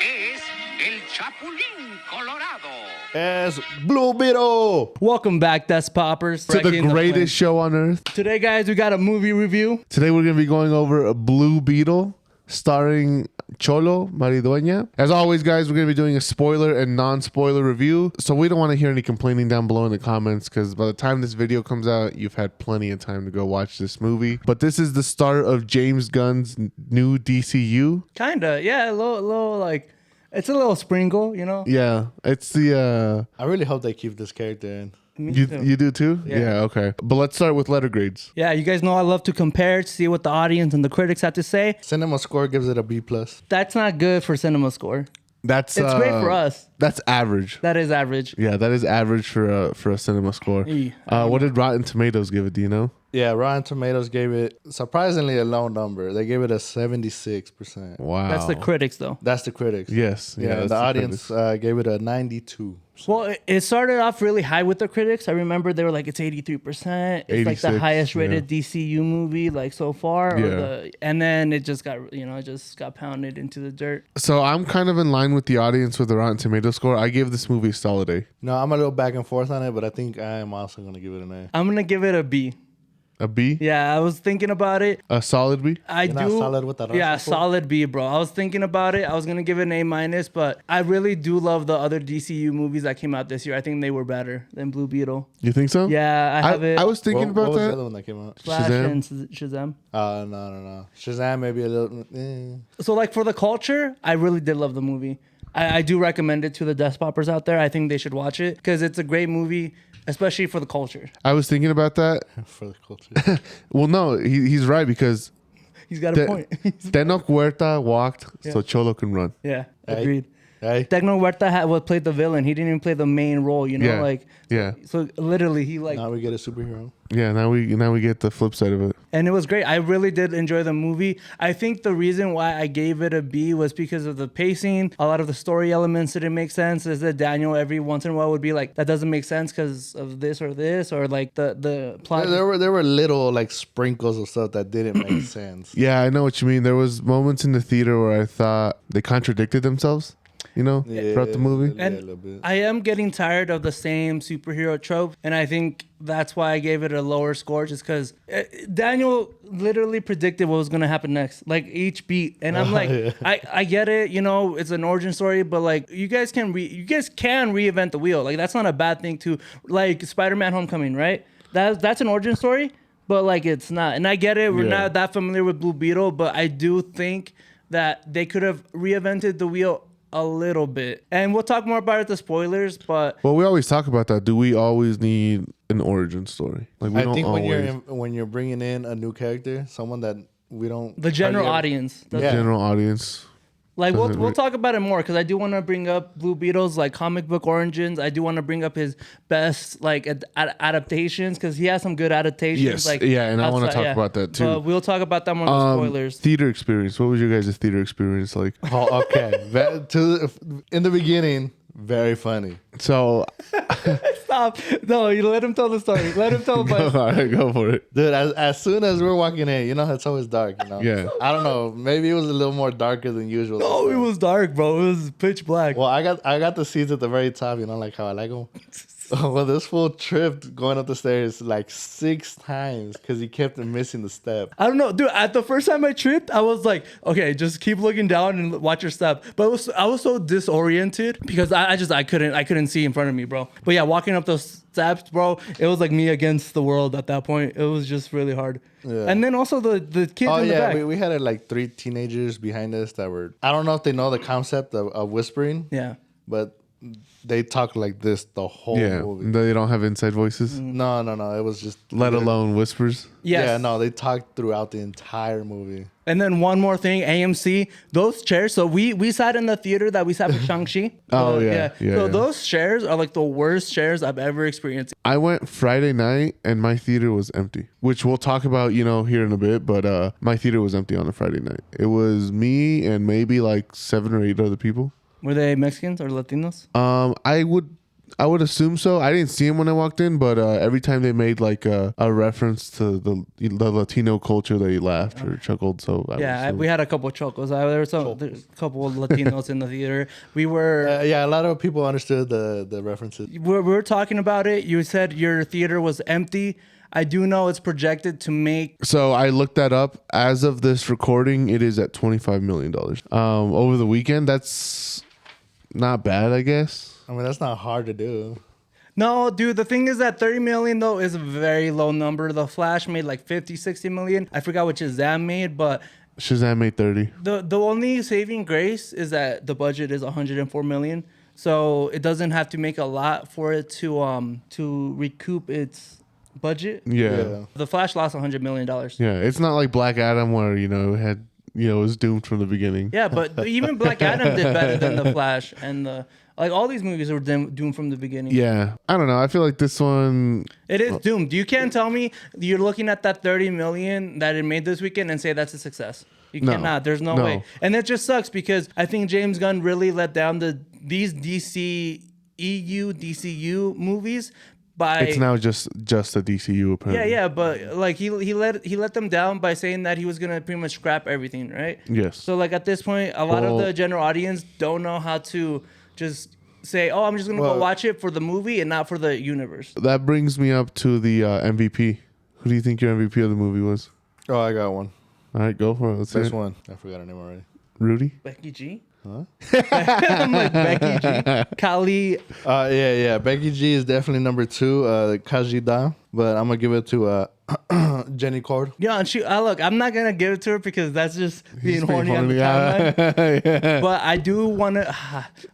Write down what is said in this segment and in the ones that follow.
es el Chapulín Colorado. As Blue Beetle Welcome back, Desk Poppers. to the greatest show on earth. Today, guys, we got a movie review. Today we're going to be going over a Blue Beetle starring Cholo Maridueña. As always, guys, we're going to be doing a spoiler and non-spoiler review. So we don't want to hear any complaining down below in the comments because by the time this video comes out, you've had plenty of time to go watch this movie. But this is the start of James Gunn's new DCU. Kinda, yeah, a little like, it's a little sprinkle, you know? Yeah, it's the... I really hope they keep this character in. You do too? Yeah. Okay. But let's start with letter grades. Yeah, you guys know I love to compare, to see what the audience and the critics have to say. Cinema Score gives it a B+. That's not good for Cinema Score. It's great for us. That's average. That is average. Yeah, that is average for a Cinema Score. What did Rotten Tomatoes give it? Do you know? Yeah, Rotten Tomatoes gave it surprisingly a low number. They gave it a 76%. Wow. That's the critics, though. That's the critics. Yes. Yeah, that's the audience gave it a 92. Well, it started off really high with the critics. I remember they were like, it's 83%. It's like the 86, highest rated DCU movie like so far. Yeah. And then it just got, it just got pounded into the dirt. So I'm kind of in line with the audience with the Rotten Tomato score. I gave this movie a solid A. No, I'm a little back and forth on it, but I think I am also going to give it an A. I'm going to give it a B. A B? Yeah, I was thinking about it. A solid B? You're not solid with that Yeah, also? solid B, bro. I was thinking about it. I was gonna give it an A-, but I really do love the other DCU movies that came out this year. I think they were better than Blue Beetle. You think so? Yeah, I have it. I was thinking What about was the that. other one that came out? Flash Shazam? and Shazam. No. Shazam maybe a little... So, like, for the culture, I really did love the movie. I do recommend it to the desk poppers out there. I think they should watch it because it's a great movie, especially for the culture. I was thinking about that. For the culture. Well, no, he's right because He's got a point. Tenoch Huerta walked so Cholo can run. Yeah, Hey. agreed. Hey. Tecno Huerta played the villain. He didn't even play the main role, Yeah. Yeah. So literally, he Now we get a superhero. Yeah, now we get the flip side of it. And it was great. I really did enjoy the movie. I think the reason why I gave it a B was because of the pacing. A lot of the story elements didn't make sense. Is that Daniel every once in a while would be like, that doesn't make sense because of this, or like the plot. There were little like sprinkles of stuff that didn't make sense. Yeah, I know what you mean. There was moments in the theater where I thought they contradicted themselves, throughout the movie. Yeah, a little bit. I am getting tired of the same superhero trope, and I think that's why I gave it a lower score, just because Daniel literally predicted what was going to happen next, like each beat. And I'm like, I get it, it's an origin story, but like you guys can reinvent the wheel. Like that's not a bad thing to, like Spider-Man: Homecoming, right? That's an origin story, but like it's not. And I get it. We're not that familiar with Blue Beetle, but I do think that they could have reinvented the wheel a little bit. And we'll talk more about it, the spoilers, but Well, we always talk about that. Do we always need an origin story? Like we I don't think always. when you're bringing in a new character, someone that we don't... the general hardly ever- audience. The Yeah. general audience. Like we'll talk about it more because I do want to bring up Blue Beetle's like comic book origins. I do want to bring up his best like adaptations because he has some good adaptations. Yes, like yeah, and I wanna outside- talk about that, too. But we'll talk about that more in the spoilers. Theater experience. What was your guys' theater experience like? Oh, okay. In the beginning, very funny. So, Stop! No, you let him tell the story. Let him tell the all story. right, go for it. Dude, as soon as we're walking in, it's always dark, Yeah. I don't know. Maybe it was a little more darker than usual. Oh, it was dark, bro. It was pitch black. Well, I got the seats at the very top, like how I like them. Well, this fool tripped going up the stairs like 6 times because he kept missing the step. I don't know, dude. At the first time I tripped, I was like, okay, just keep looking down and watch your step. But I was so disoriented because I couldn't see in front of me, bro. But yeah, walking up those steps, bro, it was like me against the world at that point. It was just really hard. Yeah. And then also the kids Oh in the yeah, back. we had like 3 teenagers behind us that were... I don't know if they know the concept of whispering. Yeah. But they talk like this the whole movie. They don't have inside voices, No. It was just... let alone whispers. Yes. Yeah, no, they talked throughout the entire movie. And then one more thing, AMC, those chairs. So we sat in the theater that we sat for Shang-Chi. Oh, yeah. So those chairs are like the worst chairs I've ever experienced. I went Friday night and my theater was empty, which we'll talk about, here in a bit. But my theater was empty on a Friday night. It was me and maybe like 7 or 8 other people. Were they Mexicans or Latinos? I would I would assume so. I didn't see him when I walked in, but every time they made like a reference to the Latino culture, they laughed or chuckled. So we had a couple of chuckles. There were a couple of Latinos in the theater. We were a lot of people understood the references. we were talking about it. You said your theater was empty. I do know it's projected to make. So I looked that up. As of this recording, it is at $25 million. Over the weekend, that's not bad, I guess. I mean, that's not hard to do. No, dude, the thing is that 30 million, though, is a very low number. The Flash made like 50, 60 million. I forgot what Shazam made, but Shazam made 30. the only saving grace is that the budget is 104 million. So it doesn't have to make a lot for it to recoup its budget. Yeah. The Flash lost $100 million. Yeah. It's not like Black Adam where, it was doomed from the beginning. Yeah, but even Black Adam did better than the Flash, and all these movies were doomed from the beginning. Yeah, I don't know. I feel like this one. It is doomed. You can't tell me you're looking at that 30 million that it made this weekend and say that's a success. You cannot. There's no way. And it just sucks because I think James Gunn really let down these DCU movies. It's now just a DCU apparently. Yeah, but like he let them down by saying that he was gonna pretty much scrap everything, right? Yes. So like at this point, a lot of the general audience don't know how to just say, "Oh, I'm just gonna go watch it for the movie and not for the universe." That brings me up to the MVP. Who do you think your MVP of the movie was? Oh, I got one. All right, go for it. Let's This hear it. one. I forgot her name already. Rudy. Becky G. Huh? I'm like Becky G. Kali. Yeah. Becky G is definitely number 2. Kajida, but I'm gonna give it to Jenny Cord. Yeah, and look, I'm not gonna give it to her because that's just being horny on the timeline. Yeah. But I do want to.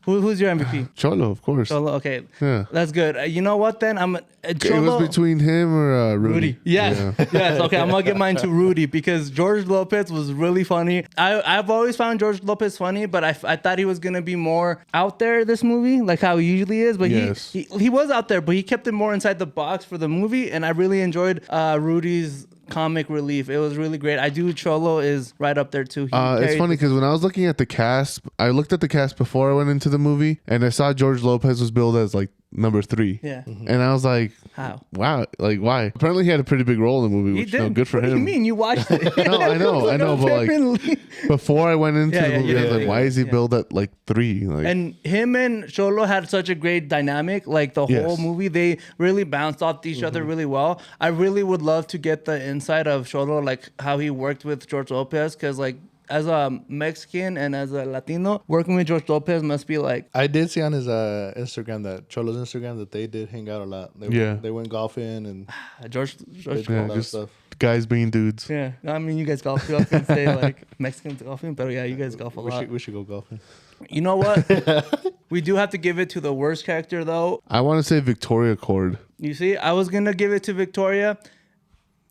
Who's your MVP? Cholo, of course. Cholo. Okay, Yeah. that's good. You know what? Then It Cholo. was between him or Rudy. Yes, Yeah. yes. Okay, I'm gonna give mine to Rudy because George Lopez was really funny. I've always found George Lopez funny, but I thought he was gonna be more out there this movie, like how he usually is. But Yes. he was out there, but he kept it more inside the box for the movie, and I really enjoyed Rudy's comic relief. It was really great. I do. Cholo is right up there too. It's funny because when I was looking at the cast, I looked at the cast before I went into the movie, and I saw George Lopez was billed as like number 3. Yeah. And I was like, How? wow, like why? Apparently he had a pretty big role in the movie, He which did. good for what him. do you mean? You watched it? No, I know, but like before I went into Yeah, the movie, I was like, why is he yeah. billed at like 3? Like, And him and Cholo had such a great dynamic. Like the whole Yes. movie, they really bounced off each other really well. I really would love to get the insight of Cholo, like how he worked with George Lopez, because like as a Mexican and as a Latino, working with George Lopez must be like. I did see on his Instagram, Cholo's Instagram, that they did hang out a lot. They went golfing and George they did a lot of just stuff. guys being dudes. yeah, I mean, you guys golf. You often say like Mexicans golfing, but yeah, you guys golf a lot. We should go golfing. You know what? We do have to give it to the worst character though. I want to say Victoria Cord. You see, I was gonna give it to Victoria,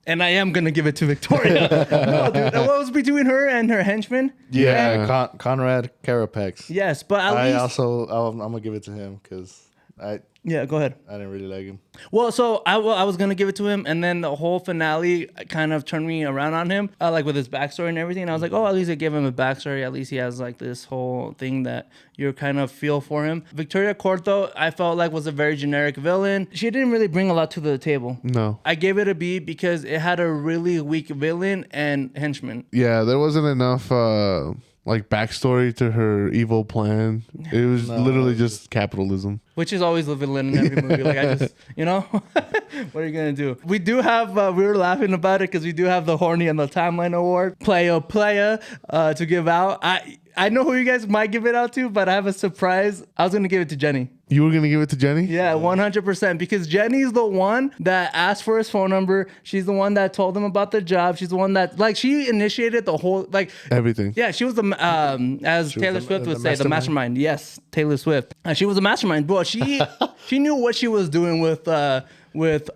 and I am gonna give it to Victoria. No, dude, what was between her and her henchman? Yeah. Conrad Carapax. Yes, but at I least also I'm gonna give it to him because I go ahead. didn't really like him. Well, so I was gonna give it to him, and then the whole finale kind of turned me around on him, like with his backstory and everything. And I was like, oh, at least they gave him a backstory. At least he has like this whole thing that you kind of feel for him. Victoria Court, though, I felt like was a very generic villain. She didn't really bring a lot to the table. No. I gave it a B because it had a really weak villain and henchman. Yeah, there wasn't enough like backstory to her evil plan. It was literally just capitalism. Which is always the villain in every movie. Like I just, what are you gonna do? We do have. We were laughing about it because we do have the horny and the timeline award, playa to give out. I know who you guys might give it out to, but I have a surprise. I was gonna give it to Jenny. You were gonna give it to Jenny? Yeah, 100%. Because Jenny's the one that asked for his phone number. She's the one that told him about the job. She's the one that, like, she initiated the whole, like, Everything. yeah, she was the, as Taylor Swift would say, the mastermind. Yes, Taylor Swift. She was a mastermind, bro. She knew what she was doing with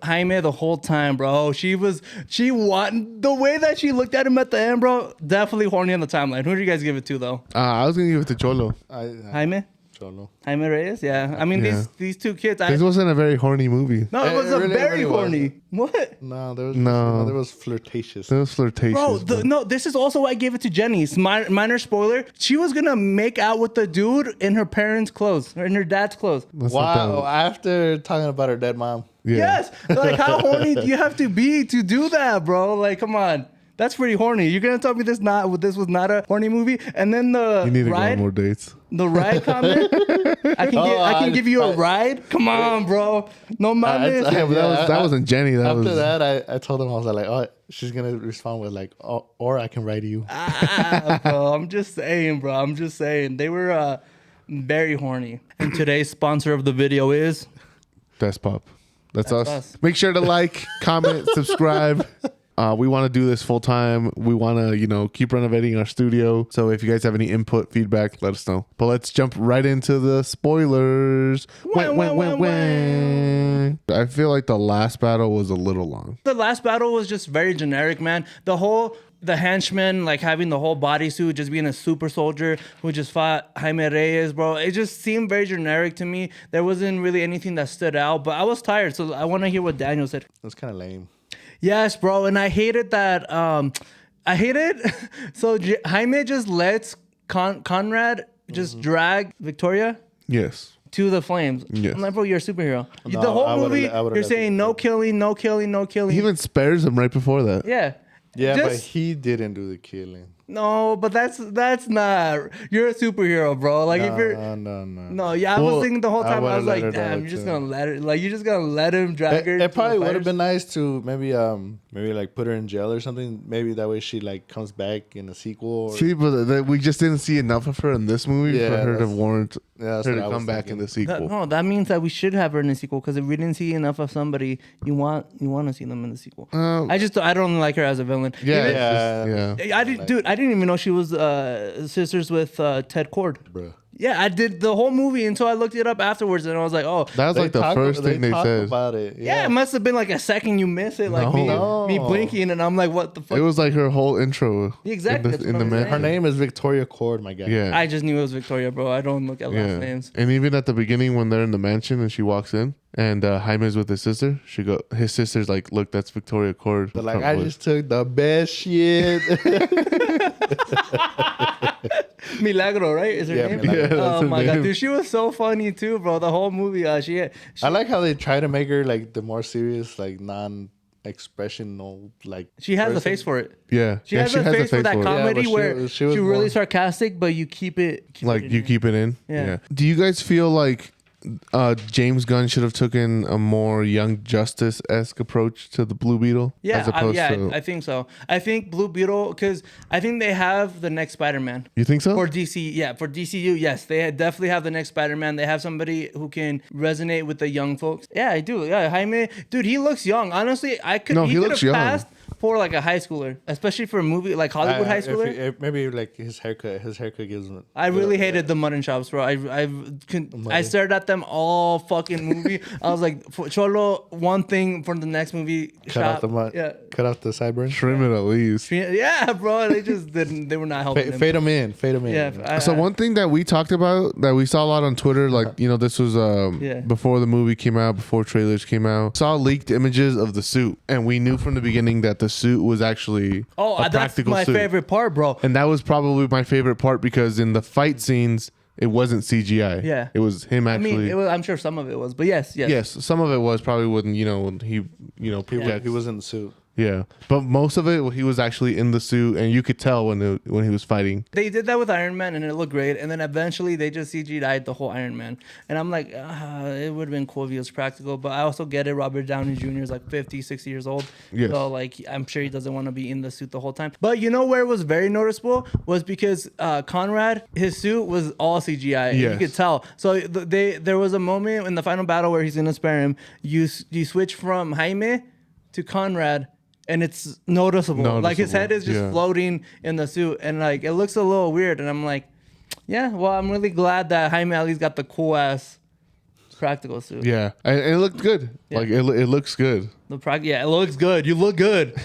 Jaime the whole time, bro. The way that she looked at him at the end, bro, definitely horny on the timeline. Who do you guys give it to, though? I was gonna give it to Cholo. Jaime? Cholo. Jaime Reyes, yeah. I mean, Yeah. these two kids. This wasn't a very horny movie. No, it was a really- very really horny. What? No, there was No. there was flirtatious. It was flirtatious. Bro, but- no, this is also why I gave it to Jenny. It's minor spoiler. She was gonna make out with the dude in her parents' clothes, or in her dad's clothes. That's not Wow! that- After talking about her dead mom. Yeah. Yes. Like, how horny do you have to be to do that, bro? Like, come on. That's pretty horny. You're gonna tell me this was not a horny movie? And then the You need to go on ride, more dates. the ride comment. I can give you a ride. Come on, bro. No mames. Yeah, but that wasn't Jenny. That After was that, I told him, I was like, oh, she's gonna respond with like, oh, or I can ride you. Bro, I'm just saying, bro. I'm just saying. They were very horny. And today's sponsor of the video is That's Pop. That's us. us. Make sure to like, comment, subscribe. We want to do this full time. We want to, keep renovating our studio. So if you guys have any input, feedback, let us know. But let's jump right into the spoilers. I feel like the last battle was a little long. The last battle was just very generic, man. The henchman, like having the whole bodysuit, just being a super soldier who just fought Jaime Reyes, bro. It just seemed very generic to me. There wasn't really anything that stood out, but I was tired, so I want to hear what Daniel said. That's kind of lame. Yes, bro, and I hated that. I hated so Jaime just lets Conrad just drag Victoria Yes. to the flames. Yes. I'm like, bro, you're a superhero. No, The I whole would've- movie, I would've you're let saying it no go. killing, no killing, no killing. He even spares him right before that. Yeah. Yeah, but Just- he didn't do the killing. No, but that's not. You're a superhero, bro. Like if you're. No. No, yeah, I Well, was thinking the whole I time. I was would've let like, her die damn, you're just too. gonna let it. Like you're just gonna let him drag her. It probably would have been nice to maybe like put her in jail or something. Maybe that way she like comes back in a sequel. Or, See, but we just didn't see enough of her in this movie for Yeah, her to that's- warrant that's her what to I was come back in thinking. the sequel. No, that means that we should have her in the sequel because if we didn't see enough of somebody, you want to see them in the sequel. I don't like her as a villain. Yeah, Even- it's just- yeah. I didn't, dude. I didn't even know she was sisters with Ted Cord. Bruh. Yeah, I did the whole movie until I looked it up afterwards, and I was like, oh, That was like the first thing they talk said. about it. yeah, it must have been like a second you miss it, like No. me blinking, and I'm like, what the fuck? It was like her whole intro. Exactly, that's In what the I'm man. saying. Her name is Victoria Cord, my guy. Yeah. I just knew it was Victoria, bro. I don't look at last Yeah. names. And even at the beginning when they're in the mansion and she walks in and Jaime's with his sister, his sister's like, look, that's Victoria Cord. But like, I just took the best shit. Milagro, right? Is her Yeah, name? Milagro. Yeah, that's Oh her my god, name. dude, she was so funny too, bro. The whole movie, she I like how they try to make her like the more serious, like non-expressional, like. she has the person. face for it. Yeah. She has a face for that it. comedy but she where was- she she was really more- sarcastic, but you keep it Like you in. keep it in. Yeah. Do you guys feel like James Gunn should have taken a more Young Justice-esque approach to the Blue Beetle? Yeah, As opposed to, I think so. I think Blue Beetle, because I think they have the next Spider-Man. you think so? For DC, yeah, for DCU, yes, they definitely have the next Spider-Man. They have somebody who can resonate with the young folks. Yeah, I do. Yeah, Jaime, dude, he looks young. Honestly, he he could looks have young. passed for like a high schooler, especially for a movie like Hollywood high schooler. Maybe like his haircut gives him. I really hated the mutton chops, bro. I stared at them all fucking movie. I was like, Cholo, one thing for the next movie. Cut out the mud. Yeah. Cut out the sideburns. Trim it at least. Yeah, bro. They just didn't. They were not helping him. Fade him in. Fade him in. Yeah. So one thing that we talked about that we saw a lot on Twitter, like this was Yeah. before the movie came out, before trailers came out, saw leaked images of the suit, and we knew from the beginning that the suit was actually Oh, a that's practical my suit. favorite part, bro. And that was probably my favorite part because in the fight scenes, it wasn't CGI. Yeah. it was him I actually. mean, I'm sure some of it was, but yes. yes, some of it was probably when when he projects. He was in the suit. Yeah, but most of it he was actually in the suit, and you could tell when he was fighting. They did that with Iron Man, and it looked great. And then eventually, they just CGI'd the whole Iron Man. And I'm like, it would have been cool if it was practical. But I also get it. Robert Downey Jr. is like 50, 60 years old. Yes. So, like, I'm sure he doesn't want to be in the suit the whole time. But you know where it was very noticeable? Was because Conrad, his suit was all CGI. And Yes. you could tell. So, there was a moment in the final battle where he's going to spare him. You switch from Jaime to Conrad. And it's noticeable. Like his head is just floating in the suit, and like it looks a little weird. And I'm like, yeah, well, I'm really glad that Jaime at least got the cool ass practical suit. Yeah, and it looked good. Yeah. Like it looks good. Yeah, it looks good. You look good.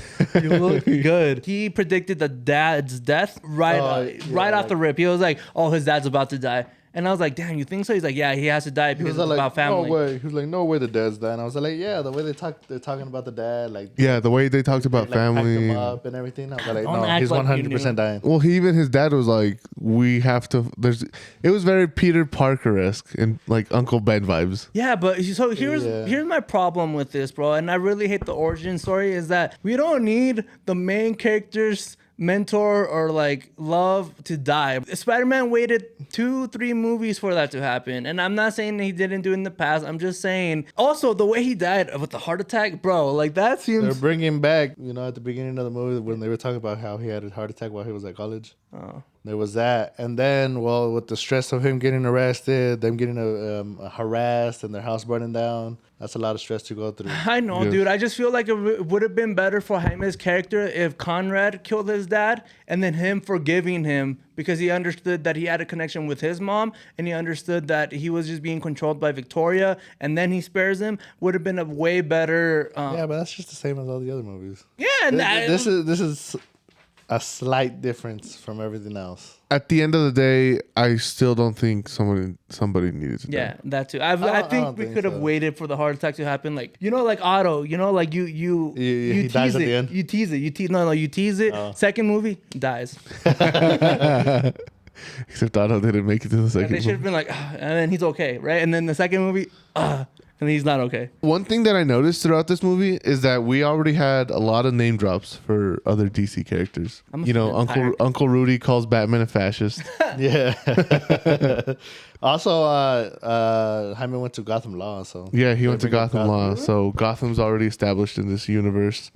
You look good. He predicted the dad's death right off the rip. He was like, oh, his dad's about to die. And I was like, damn, you think so? He's like, yeah, he has to die He because was it's like, about family. no way. He was like, no way the dad's dying. I was like, yeah, the way they're talking about the dad, like, Yeah, the way they talked about like, packed family. him up and everything. I was like, Don't no, act he's like you 100% knew. dying. Well, even his dad was like, we have to. It was very Peter Parker-esque and like Uncle Ben vibes. Yeah, but so Yeah. here's my problem with this, bro. And I really hate the origin story is that we don't need the main character's mentor or like love to die. Spider-Man waited 2-3 movies for that to happen. And I'm not saying he didn't do it in the past. I'm just saying also the way he died with the heart attack, bro, like that They're seems bringing back, at the beginning of the movie when they were talking about how he had a heart attack while he was at college. Oh. There was that. And then, well, with the stress of him getting arrested, them getting harassed and their house burning down, that's a lot of stress to go through. I know, Yes. dude. I just feel like it would have been better for Jaime's character if Conrad killed his dad and then him forgiving him because he understood that he had a connection with his mom and he understood that he was just being controlled by Victoria and then he spares him. Would have been a way better. Yeah, but that's just the same as all the other movies. Yeah, and This is a slight difference from everything else. At the end of the day, I still don't think somebody needed to yeah, die. that too. I don't think we think could have so. waited for the heart attack to happen. Like like Otto. Like you he tease dies it. at the end? You tease it. You tease it. Oh. Second movie dies. Except Otto didn't make it to the And second they should one. have been like, "Ah," and then he's okay, right? And then the second movie, and he's not okay. One thing that I noticed throughout this movie is that we already had a lot of name drops for other DC characters. I'm a fan. Uncle Rudy calls Batman a fascist. Yeah. Also, Jaime went to Gotham Law, so Yeah, he went to bring up Gotham Law, so Gotham's already established in this universe.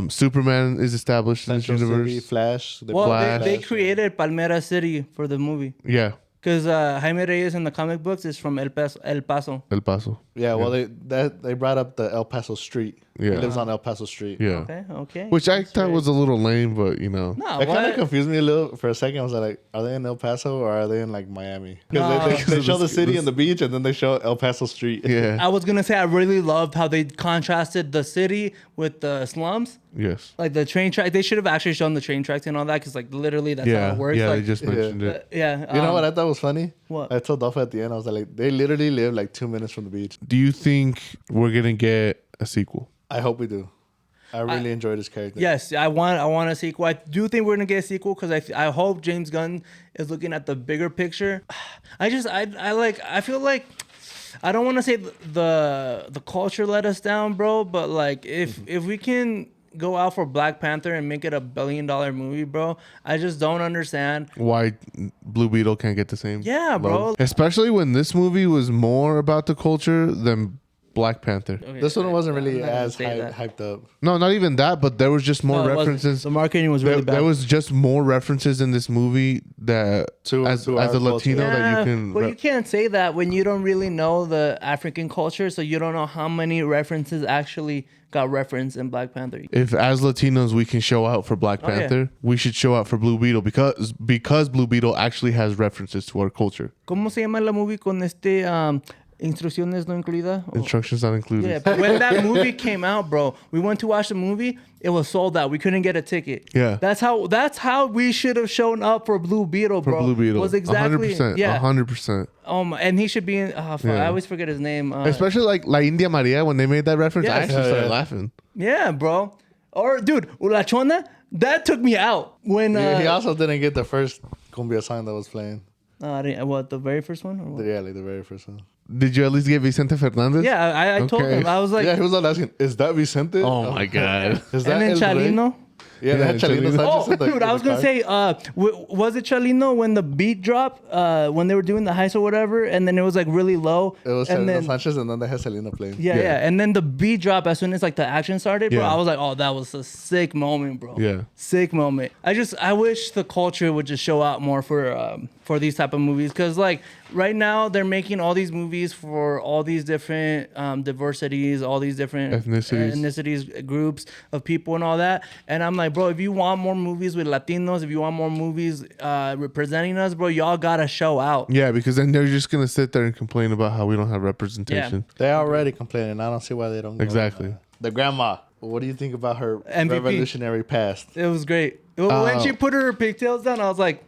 Superman is established in Central this universe. City, Flash. They Well, brought Flash. they created Palmera City for the movie Yeah, because Jaime Reyes in the comic books is from El Paso. El Paso. Yeah, well, they brought up the El Paso Street. Yeah. He lives on El Paso Street. Yeah, Okay. which I That's thought right. was a little lame, but No, That kind what? of confused me a little for a second. I was like, are they in El Paso or are they in like Miami? No. Because they show the city and the beach and then they show El Paso Street. yeah, I was gonna say I really loved how they contrasted the city with the slums. yes, Like the train track, they should have actually shown the train tracks and all that because like literally that's how yeah, it works. yeah. like, They just mentioned it. yeah. You know what I thought was funny? What? I told Dolph at the end, I was like, they literally live like 2 minutes from the beach. Do you think we're gonna get a sequel? I hope we do. I really enjoyed his character. Yes, I want a sequel. I do think we're gonna get a sequel because I hope James Gunn is looking at the bigger picture. I feel like I don't want to say the culture let us down, bro. But like if we can go out for Black Panther and make it $1 billion movie, bro, I just don't understand. Why Blue Beetle can't get the same? Yeah, bro. love? Especially when this movie was more about the culture than Black Panther. Okay, This one wasn't I'm really not gonna as say that. hyped up. No, not even that, but there was just more No, it wasn't. references. The marketing was really bad. There was just more references in this movie that To as our a culture. Latino that you can. Well, you can't say that when you don't really know the African culture, so you don't know how many references actually got referenced in Black Panther. If as Latinos we can show out for Black Oh, yeah. Panther, we should show out for Blue Beetle because Blue Beetle actually has references to our culture. ¿Cómo se llama la movie con instrucciones no incluidas? Instructions not included. Yeah, but when that movie came out, bro, we went to watch the movie. It was sold out. We couldn't get a ticket. Yeah. That's how we should have shown up for Blue Beetle, For bro. Blue Beetle, Was exactly 100%. yeah. 100%. And he should be in. Oh, fuck, Yeah. I always forget his name. Especially like La India Maria when they made that reference, I Yes. actually Yeah, started yeah. laughing. Yeah, bro. Or dude, La Chona, that took me out when. He also didn't get the first cumbia song that was playing. What, the very first one? Or what? Yeah, like the very first one. Did you at least get Vicente Fernandez? Yeah, I told Okay. him. I was like, Yeah, he was all asking, is that Vicente? Oh my god. Is that and then El Rey? Chalino. Yeah, they had Yeah, Chalino Chalino. Sanchez Oh, in the- dude, in I was the gonna car. say, was it Chalino when the beat dropped? When they were doing the heist or whatever, and then it was like really low. It was and Chalino then, Sanchez, and then they had Selena playing. yeah, Yeah. and then the beat drop as soon as like the action started, bro. Yeah. I was like, oh, that was a sick moment, bro. Yeah. Sick moment. I wish the culture would just show out more for these type of movies, because like right now they're making all these movies for all these different diversities, all these different ethnicities, groups of people and all that. And I'm like, bro, if you want more movies with Latinos, if you want more movies representing us, bro, y'all gotta show out. Yeah, because then they're just gonna sit there and complain about how we don't have representation. They're already complaining. I don't see why they don't go. Exactly. The grandma. What do you think about her MVP. revolutionary past? It was great. When she put her pigtails down, I was like,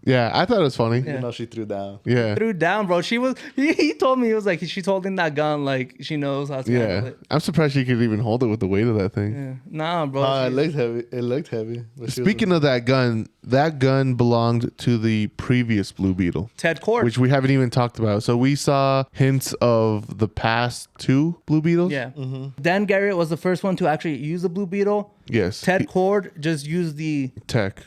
Yeah, I thought it was funny. You know, she threw down. Yeah. Threw down, bro. He told me, he was like, she's holding that gun like she knows how to handle Yeah. it. I'm surprised she could even hold it with the weight of that thing. Yeah. Nah, bro. It looked heavy. It looked heavy. But Speaking of that gun belonged to the previous Blue Beetle, Ted Cord. which we haven't even talked about. So we saw hints of the past 2 Blue Beetles. Yeah. Dan Garrett was the first one to actually use the Blue Beetle. Yes. Ted Cord just used the Tech.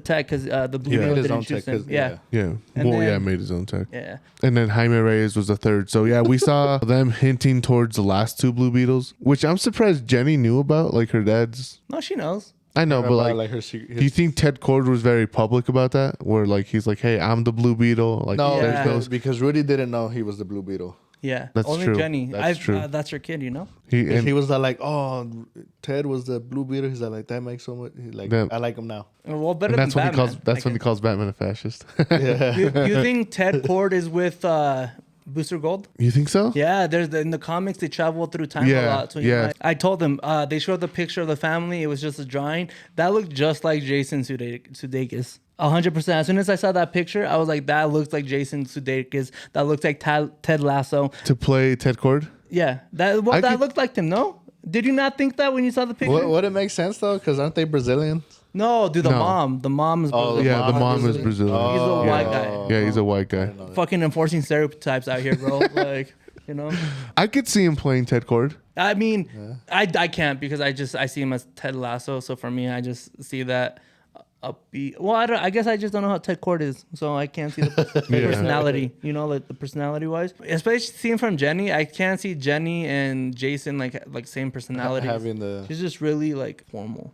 tech because the Blue Yeah. Beetle Made his didn't own choose tech, him. 'cause- Yeah. Yeah. And Well, then- made his own tech. Yeah. And then Jaime Reyes was the third. So yeah, we saw them hinting towards the last 2 Blue Beetles, which I'm surprised Jenny knew about, like her dad's. No, she knows. I know, but about, like her secret. do you think Ted Cord was very public about that? Where like he's like, "Hey, I'm the Blue Beetle." Like, No, Yeah. because Rudy didn't know he was the Blue Beetle. Yeah. That's Only true. Jenny. That's true. That's her kid, you know? and He was like, "Oh, Ted was the Blue Beetle." He's like, "That makes so much." He's like, Yeah. I like him now. Well, better and that's than when Batman. he calls. That's when he calls Batman a fascist. You think Ted Cord is with Booster Gold? You think so? Yeah, in the comics they travel through time a Yeah, lot. So yeah. I told them they showed the picture of the family. It was just a drawing that looked just like Jason Sudeikis. 100%. As soon as I saw that picture, I was like, that looks like Jason Sudeikis. That looks like Ted Lasso. To play Ted Cord. Yeah, that looked like him. No, did you not think that when you saw the picture? Would it make sense though? Because aren't they Brazilian? No, dude, the No. mom is Brazilian. Yeah, the mom is He's Brazilian. a white guy. Yeah, he's a white guy. Fucking enforcing stereotypes out here, bro. Like, you know. I could see him playing Ted Cord. I mean, I can't because I see him as Ted Lasso. So for me, I just see that upbeat. Well, I guess I just don't know how Ted Cord is, so I can't see the personality. You know, like the personality wise, especially seeing from Jenny, I can't see Jenny and Jason like same personality. Having the She's just really like formal.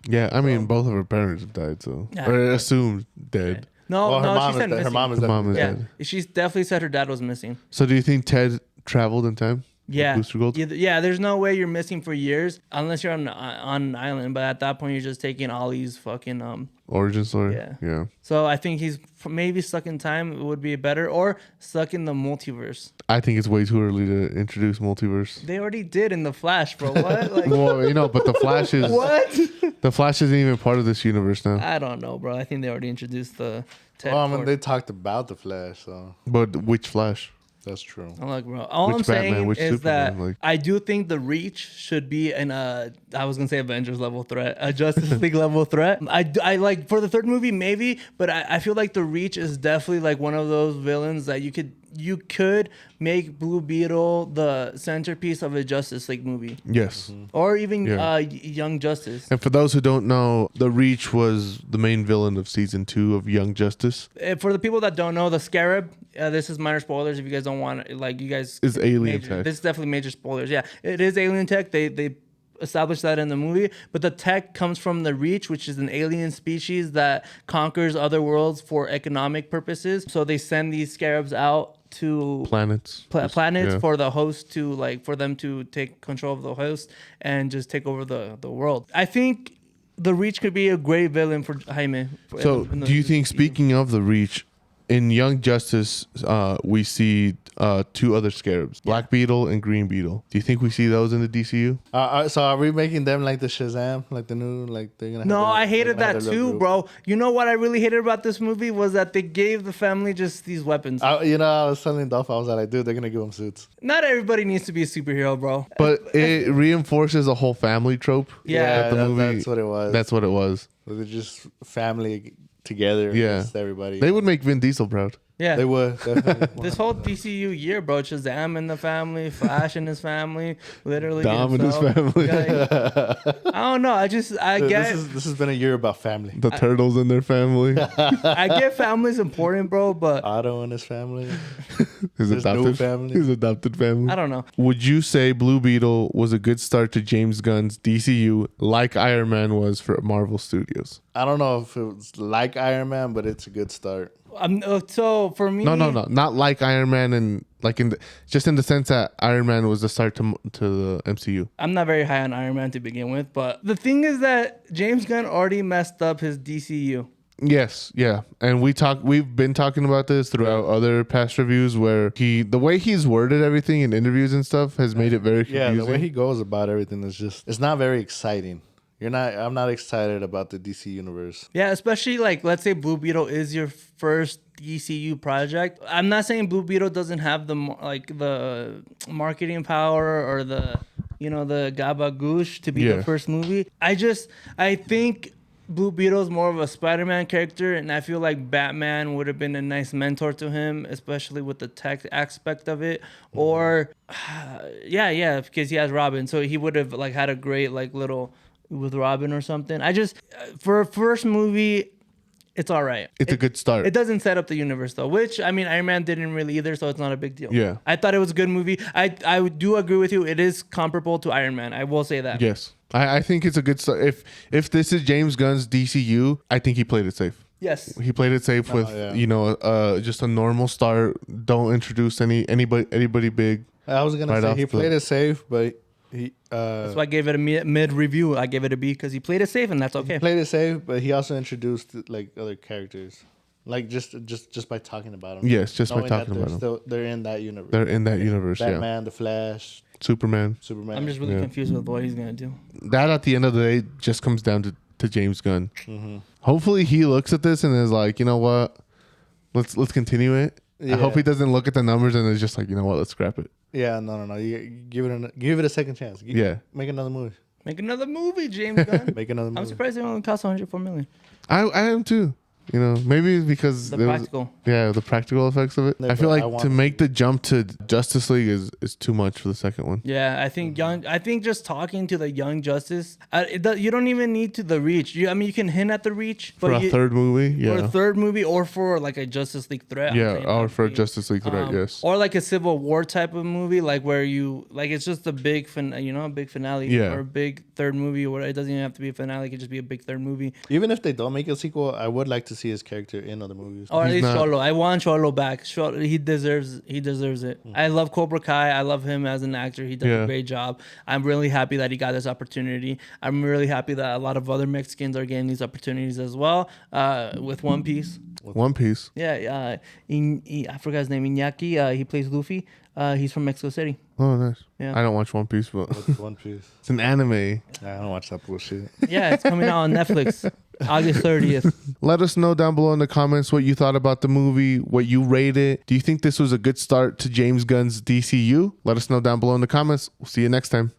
Yeah, I mean, both of her parents have died, so Yeah. or assumed dead. No, well, her no, mom she said is her missing. mom is Her mom is Yeah, dead. she's definitely said her dad was missing. So do you think Ted traveled in time? with Yeah, Booster Gold. yeah. There's no way you're missing for years unless you're on an island. But at that point, you're just taking Ollie's fucking Origin story. Yeah. Yeah. So I think he's maybe stuck in time would be better, or stuck in the multiverse. I think it's way too early to introduce multiverse. They already did in the Flash, bro. What? Like, Well, but the Flash is what? the Flash isn't even part of this universe now. I don't know, bro. I think they already introduced the Ted well, I mean, Cord. they talked about the Flash, so But which Flash? that's true. I'm like, bro. All Which I'm Batman, saying which is that Superman, like- I do think the Reach should be an I was gonna say Avengers level threat, a Justice League level threat. I like for the third movie maybe, but I feel like the Reach is definitely like one of those villains that you could make Blue Beetle the centerpiece of a Justice League movie, Yes. or even Yeah. Young Justice. And for those who don't know, the Reach was the main villain of season 2 of Young Justice. For the people that don't know, the Scarab. This is minor spoilers if you guys don't want you guys. Is alien major, tech. This is definitely major spoilers. Yeah, it is alien tech. They established that in the movie, but the tech comes from the Reach, which is an alien species that conquers other worlds for economic purposes. So they send these scarabs out to Planets. planets Yeah. for the host to for them to take control of the host and just take over the world. I think the Reach could be a great villain for Jaime. So, do you think, speaking of the Reach, in Young Justice, we see 2 other scarabs, Black Beetle and Green Beetle. Do you think we see those in the DCU? So are we making them like the Shazam, like the new, like they're gonna? Have No, their- I hated they're gonna that have their little too, group? bro. You know what I really hated about this movie was that they gave the family just these weapons. I was telling Dolph, I was like, dude, they're gonna give them suits. Not everybody needs to be a superhero, bro. But it reinforces a whole family trope. Yeah, the movie- that's what it was. That's what it was. They're just family together. Yeah. Against everybody. They would make Vin Diesel proud. Yeah. They would. Definitely. This whole DCU year, bro, Shazam and the family, Flash and his family, literally. Dom and his himself. family. Yeah, I don't know. I get This has been a year about family. The Turtles and their family. I get family's important, bro, but Otto and his family. His His new adopted family. His adopted family. I don't know. Would you say Blue Beetle was a good start to James Gunn's DCU like Iron Man was for Marvel Studios? I don't know if it was like Iron Man, but it's a good start. So for me, No. Not like Iron Man and like just in the sense that Iron Man was the start to the MCU. I'm not very high on Iron Man to begin with, but the thing is that James Gunn already messed up his DCU. Yes, yeah. And we've been talking about this throughout other past reviews where the way he's worded everything in interviews and stuff has made it very confusing. Yeah, the way he goes about everything is just, it's not very exciting. I'm not excited about the DC universe. Yeah, especially like let's say Blue Beetle is your first DCU project. I'm not saying Blue Beetle doesn't have the marketing power or the the gabagoosh to be the first movie. I think Blue Beetle's more of a Spider-Man character, and I feel like Batman would have been a nice mentor to him, especially with the tech aspect of it. Or yeah, because he has Robin, so he would have like had a great like little with Robin or something. For a first movie, it's all right. It's a good start. It doesn't set up the universe though, which I mean, Iron Man didn't really either, so it's not a big deal. Yeah. I thought it was a good movie. I do agree with you. It is comparable to Iron Man. I will say that. Yes. I think it's a good start. If this is James Gunn's DCU, I think he played it safe. Yes. He played it safe with just a normal start. Don't introduce anybody big. I was gonna say he played it safe, but that's why I gave it a mid review. I gave it a B because he played it safe, and that's okay. He played it safe, but he also introduced like other characters, like just by talking about them. Yes, just by talking about them. They're in that universe. They're in that universe. Batman, the Flash, Superman. I'm just really confused with what he's gonna do. That at the end of the day just comes down to James Gunn. Mm-hmm. Hopefully he looks at this and is like, you know what, let's continue it. Yeah. I hope he doesn't look at the numbers and is just like, you know what, let's scrap it. Yeah, no. You give it a second chance. Make another movie. Make another movie, James Gunn. Make another movie. I'm surprised it only cost $104 million. I am too. You know, maybe it's because the practical. The practical effects of it. Yeah, I feel like to make the jump to Justice League is too much for the second one. Yeah, I think just talking to the Young Justice, you don't even need to the Reach. You can hint at the Reach For a third movie, yeah. For a third movie, or for like a Justice League threat. Yeah, or for a Justice League threat, yes. Or like a Civil War type of movie, like where it's just a big a big finale, yeah. Or a big third movie, or it doesn't even have to be a finale. It could just be a big third movie. Even if they don't make a sequel, I would like to see his character in other movies. Or at least Cholo. I want Cholo back. He deserves it. Mm-hmm. I love Cobra Kai. I love him as an actor. He does a great job. I'm really happy that he got this opportunity. I'm really happy that a lot of other Mexicans are getting these opportunities as well. With One Piece. One Piece. Yeah. I forgot his name. Iñaki. He plays Luffy. He's from Mexico City. Oh, nice. Yeah. I don't watch One Piece, but What's One Piece? It's an anime. I don't watch that bullshit. Yeah, it's coming out on Netflix August 30th. Let us know down below in the comments what you thought about the movie, what you rate it. Do you think this was a good start to James Gunn's DCU? Let us know down below in the comments. We'll see you next time.